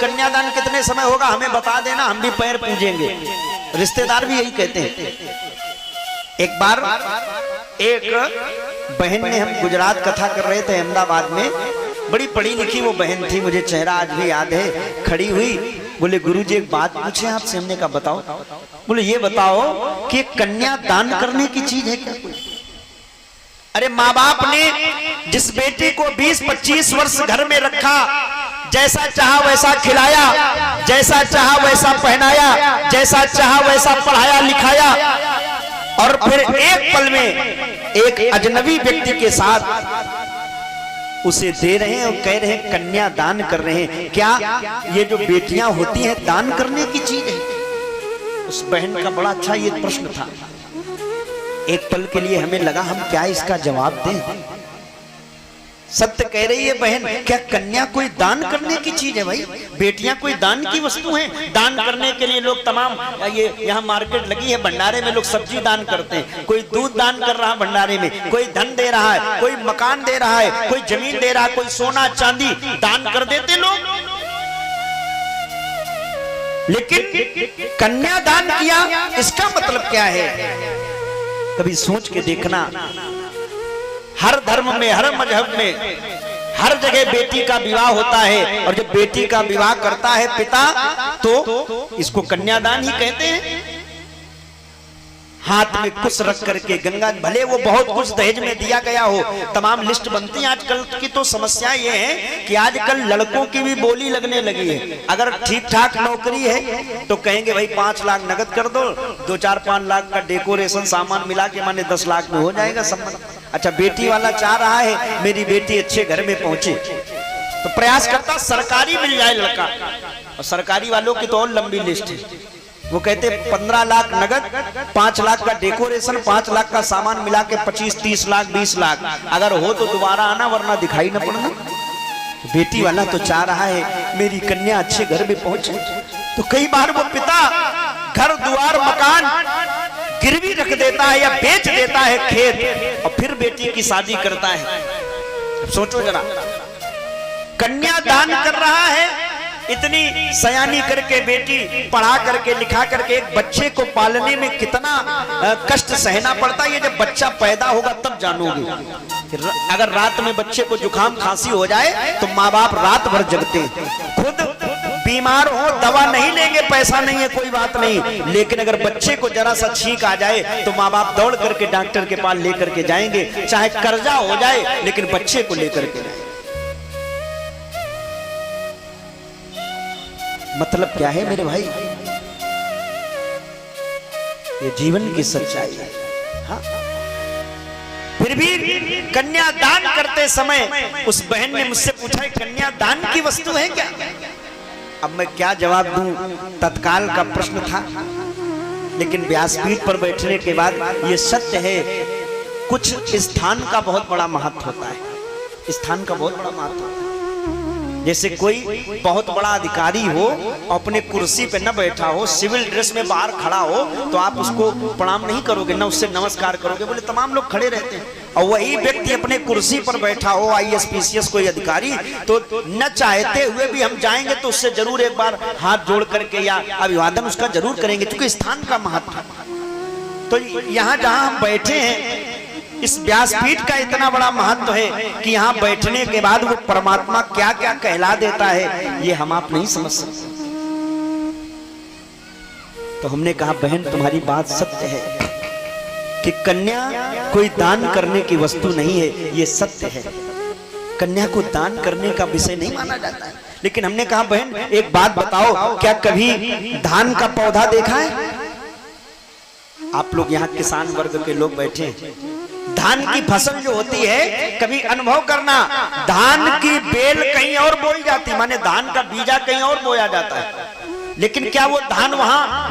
कन्यादान कितने समय होगा हमें बता देना, हम भी पैर पूजेंगे। रिश्तेदार भी यही कहते हैं। एक बार एक बहन ने, हम गुजरात कथा कर रहे थे अहमदाबाद में, बड़ी पढ़ी लिखी वो बहन थी, मुझे चेहरा आज भी याद है, खड़ी हुई, बोले गुरुजी एक बात पूछे आपसे। हमने कहा बताओ। बोले ये बताओ कि कन्या दान करने की चीज है क्या? अरे माँ बाप ने जिस बेटी को 20-25 वर्ष घर में रखा, जैसा चाहा वैसा खिलाया, जैसा चाहा वैसा पहनाया, जैसा चाहा वैसा पढ़ाया लिखाया, और फिर एक पल में एक अजनबी व्यक्ति के साथ उसे दे रहे हैं और कह रहे हैं कन्या दान कर रहे हैं। क्या ये जो बेटियां होती हैं दान करने की चीज है? उस बहन का बड़ा अच्छा ये प्रश्न था। एक पल के लिए हमें लगा हम क्या इसका जवाब दें। सत्य कह रही है बहन, क्या कन्या कोई दान करने की चीज है? भाई बेटियां कोई दान की वस्तु हैं? दान करने के लिए लोग तमाम, ये यहाँ मार्केट लगी है भंडारे में, लोग सब्जी दान करते हैं, कोई दूध दान कर रहा है भंडारे में, कोई धन दे रहा है, कोई मकान दे रहा है, कोई जमीन दे रहा है, कोई सोना चांदी दान कर देते लोग। लेकिन कन्या दान किया, इसका मतलब क्या है? कभी सोच के देखना। हर धर्म में, हर मजहब में, हर जगह बेटी का विवाह होता है, और जब बेटी का विवाह करता है पिता तो इसको कन्यादान ही कहते हैं। हाथ में कुछ रख करके गंगा, भले वो बहुत कुछ दहेज में दिया गया हो, तमाम लिस्ट बनती है। आजकल की तो समस्या ये है कि आजकल लड़कों की भी बोली लगने लगी है। अगर ठीक ठाक नौकरी है तो कहेंगे भाई 5 लाख नगद कर दो, 2-4-5 लाख का डेकोरेशन सामान मिला के माने 10 लाख में हो जाएगा संबंध। अच्छा बेटी वाला चाह रहा है मेरी बेटी अच्छे घर में पहुंचे, तो प्रयास करता सरकारी मिल जाए लड़का, और सरकारी वालों की तो और लंबी लिस्ट है। वो कहते 15 लाख नगद, 5 लाख का डेकोरेशन, 5 लाख का सामान मिला के 25-30 लाख 20 लाख, अगर हो तो दोबारा आना वरना दिखाई न पड़ना। बेटी वाला तो चाह रहा है मेरी कन्या अच्छे घर में पहुंचे, तो कई बार वो पिता घर द्वार मकान गिरवी रख देता है या बेच देता है खेत, और फिर बेटी की शादी करता है। सोचो जरा, कन्या दान कर रहा है, इतनी सयानी करके बेटी पढ़ा करके लिखा करके एक बच्चे को पालने में कितना कष्ट सहना पड़ता है। ये जब बच्चा पैदा होगा तब जानोगे। अगर रात में बच्चे को जुकाम खांसी हो जाए तो माँ बाप रात भर जगते हैं। खुद बीमार हो दवा नहीं लेंगे, पैसा नहीं है कोई बात नहीं, लेकिन अगर बच्चे को जरा सा छींक आ जाए तो माँ बाप दौड़ करके डॉक्टर के पास लेकर के जाएंगे, चाहे कर्जा हो जाए लेकिन बच्चे को लेकर के जाएंगे। मतलब क्या है मेरे भाई? ये जीवन की सच्चाई है। हाँ? फिर भी कन्यादान करते समय उस बहन ने मुझसे पूछा कन्यादान की वस्तु है क्या? अब मैं क्या जवाब दूं, तत्काल का प्रश्न था, लेकिन व्यासपीठ पर बैठने के बाद ये सत्य है, कुछ स्थान का बहुत बड़ा महत्व होता है। स्थान का बहुत बड़ा महत्व होता है। जैसे कोई बहुत बड़ा अधिकारी हो, अपने कुर्सी पे न बैठा हो, सिविल ड्रेस में बाहर खड़ा हो, तो आप उसको प्रणाम नहीं करोगे, न उससे नमस्कार करोगे, बोले तमाम लोग खड़े रहते हैं। और वही व्यक्ति अपने कुर्सी पर बैठा हो, IAS PCS कोई अधिकारी, तो न चाहते हुए भी हम जाएंगे तो उससे जरूर एक बार हाथ जोड़ करके या अभिवादन उसका जरूर करेंगे, क्योंकि स्थान का महत्व। तो यहाँ जहाँ हम बैठे हैं, इस व्यासपीठ का इतना बड़ा महत्व है कि यहाँ बैठने के बाद वो परमात्मा क्या क्या कहला देता है, ये हम आप नहीं समझ सकते। तो हमने कहा बहन तुम्हारी बात सत्य है कि कन्या कोई दान करने की वस्तु नहीं है, ये सत्य है। कन्या को दान करने का विषय नहीं माना जाता है। लेकिन हमने कहा बहन एक बात बताओ, क्या कभी धान का पौधा देखा है? आप लोग यहाँ किसान वर्ग के लोग बैठे हैं, धान की फसल जो होती है कभी अनुभव करना, धान की बेल कहीं और बोई जाती, माने धान का बीजा कहीं और बोया जाता है, लेकिन क्या वो धान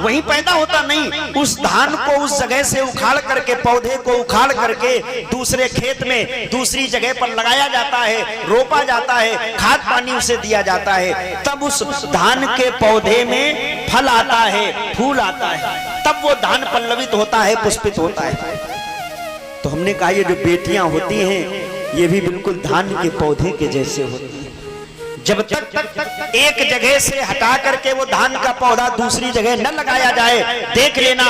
वहीं पैदा होता? नहीं। उस धान को उस जगह से उखाड़ करके, पौधे को उखाड़ करके दूसरे खेत में दूसरी जगह पर लगाया जाता है, रोपा जाता है, खाद पानी उसे दिया जाता है, तब उस धान के पौधे में फल आता है, फूल आता है, तब वो धान पल्लवित होता है, पुष्पित होता है। तो हमने कहा ये जो बेटियां होती हैं ये भी बिल्कुल धान के पौधे के जैसे होती हैं। जब तक एक जगह से हटा करके वो धान का पौधा दूसरी जगह न लगाया जाए, देख लेना